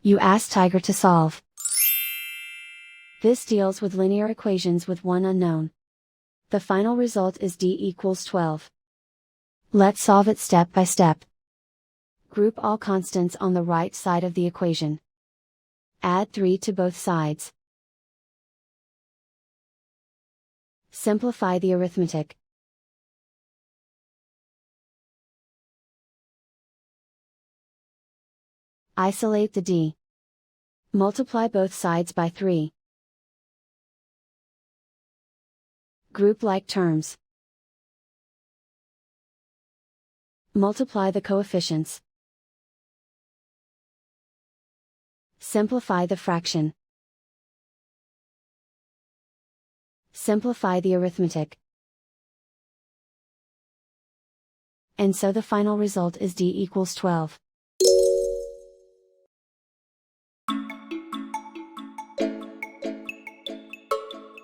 You ask Tiger to solve. This deals with linear equations with one unknown. The final result is d equals 12. Let's solve it step by step. Group all constants on the right side of the equation. Add 3 to both sides. Simplify the arithmetic. Isolate the d. Multiply both sides by 3. Group like terms. Multiply the coefficients. Simplify the fraction. Simplify the arithmetic. And so the final result is d equals 12.